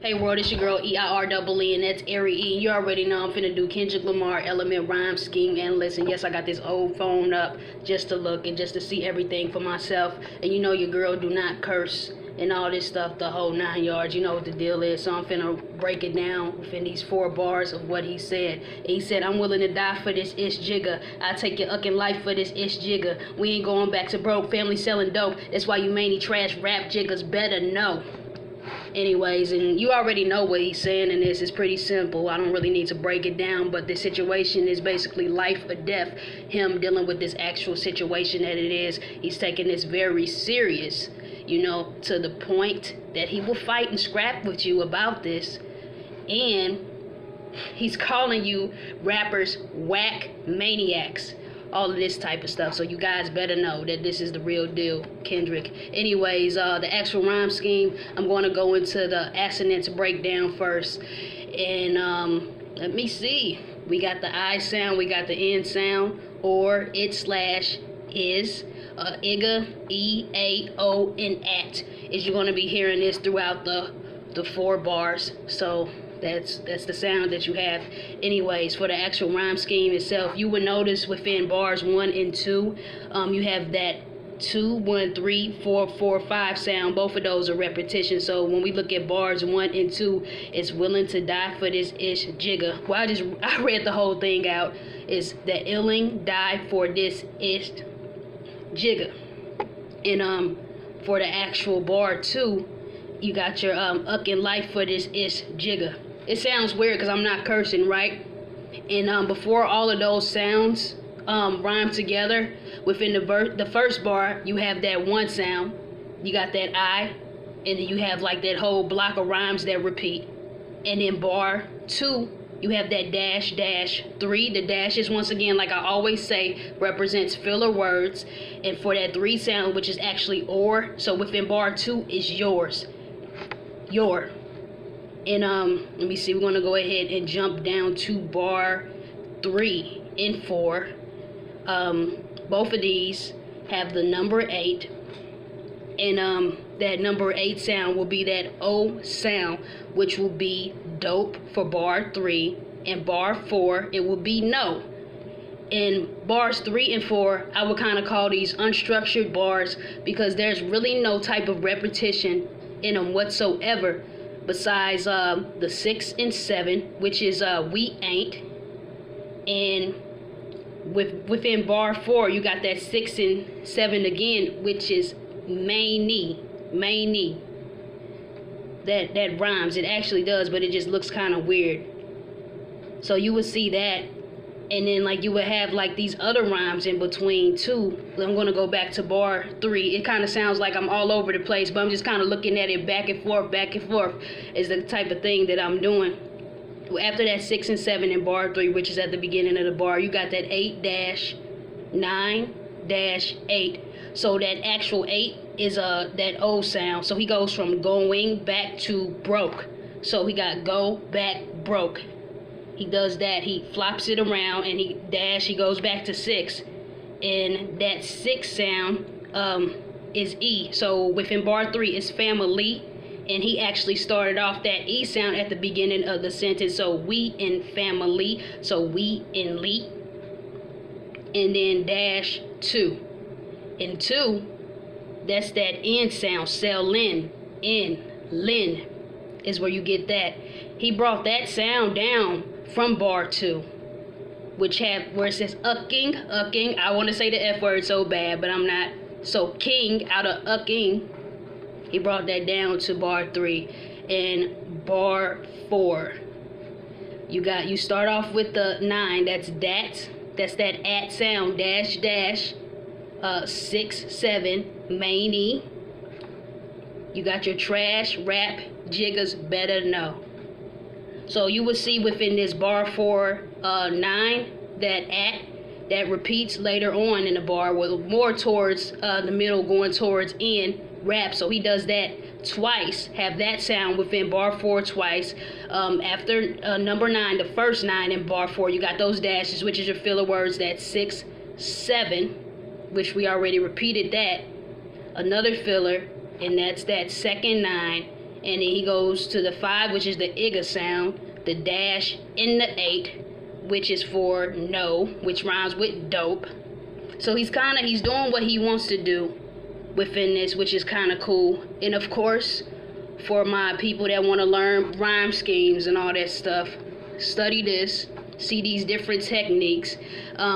Hey world, it's your girl EIREE, and that's Ari E. You already know I'm finna do Kendrick Lamar, Element, Rhyme Scheme, and listen. Yes, I got this old phone up just to look and just to see everything for myself. And you know your girl do not curse and all this stuff, the whole 9 yards. You know what the deal is. So I'm finna break it down within these 4 bars of what he said. He said, I'm willing to die for this ish jigger. I take your ucking life for this ish jigger. We ain't going back to broke, family selling dope. That's why you mainly trash rap jiggers better know. Anyways, and you already know what he's saying in this. It's pretty simple. I don't really need to break it down, but the situation is basically life or death. Him dealing with this actual situation that it is. He's taking this very serious, you know, to the point that he will fight and scrap with you about this. And he's calling you rappers whack maniacs. All of this type of stuff. So you guys better know that this is the real deal, Kendrick. Anyways, the actual rhyme scheme, I'm going to go into the assonance breakdown first. And let me see. We got the I sound, we got the N sound, or it slash is, igga, E, A, O, and at. Is you're going to be hearing this throughout the 4 bars. So that's the sound that you have. Anyways, for the actual rhyme scheme itself, you will notice within bars 1 and 2, you have that 2, 1, 3, 4, 4, 5 sound. Both of those are repetition. So when we look at bars 1 and 2, it's willing to die for this ish jigger. Well, I read the whole thing out. Is that illing die for this ish jigger. And for the actual bar 2, you got your ucking life for this ish jigger. It sounds weird because I'm not cursing, right? And before all of those sounds rhyme together, within the first bar, you have that 1 sound. You got that I, and then you have like that whole block of rhymes that repeat. And in bar 2, you have that dash, dash, 3. The dashes, once again, like I always say, represents filler words. And for that 3 sound, which is actually or, so within bar 2 is yours. Your. And let me see, we're gonna go ahead and jump down to bar 3 and 4. Both of these have the number 8, and that number 8 sound will be that O sound, which will be dope for bar 3, and bar 4 it will be no. In bars 3 and 4, I would kind of call these unstructured bars because there's really no type of repetition in them whatsoever, besides the 6 and 7, which is we ain't. And within bar 4, you got that 6 and 7 again, which is mainly. That rhymes. It actually does, but it just looks kind of weird. So you would see that. And then like you would have like these other rhymes in between too. I'm going to go back to bar 3. It kind of sounds like I'm all over the place, but I'm just kind of looking at it back and forth is the type of thing that I'm doing. After that 6 and 7 in bar 3, which is at the beginning of the bar, you got that 8-9-8. So that actual 8 is that O sound. So he goes from going back to broke. So he got go back broke. He does that. He flops it around and he goes back to 6. And that 6 sound is E. So within bar 3 is family. And he actually started off that E sound at the beginning of the sentence. So we in family. So we in Lee. And then dash 2. In 2, that's that N sound. Sell-in. Lin is where you get that. He brought that sound down from bar 2, where it says ucking. I want to say the F word so bad, but I'm not. So king out of ucking, he brought that down to bar 3. And bar 4, you start off with the 9. That's that at sound. Dash dash 6 7 many. You got your trash rap jiggers better know. So you will see within this bar 4 9 that at that repeats later on in the bar, with more towards the middle, going towards in rap. So he does that twice. Have that sound within bar 4 twice. After number 9, the first 9 in bar 4, you got those dashes, which is your filler words. That 6 7, which we already repeated that. Another filler, and that's that second 9. and then he goes to the 5, which is the IGA sound, the dash, and the 8, which is for no, which rhymes with dope. So he's doing what he wants to do within this, which is kind of cool. And of course, for my people that want to learn rhyme schemes and all that stuff, study this, see these different techniques.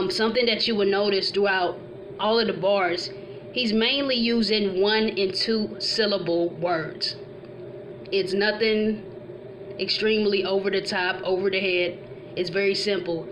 Something that you will notice throughout all of the bars, he's mainly using 1 and 2 syllable words. It's nothing extremely over the top, over the head. It's very simple.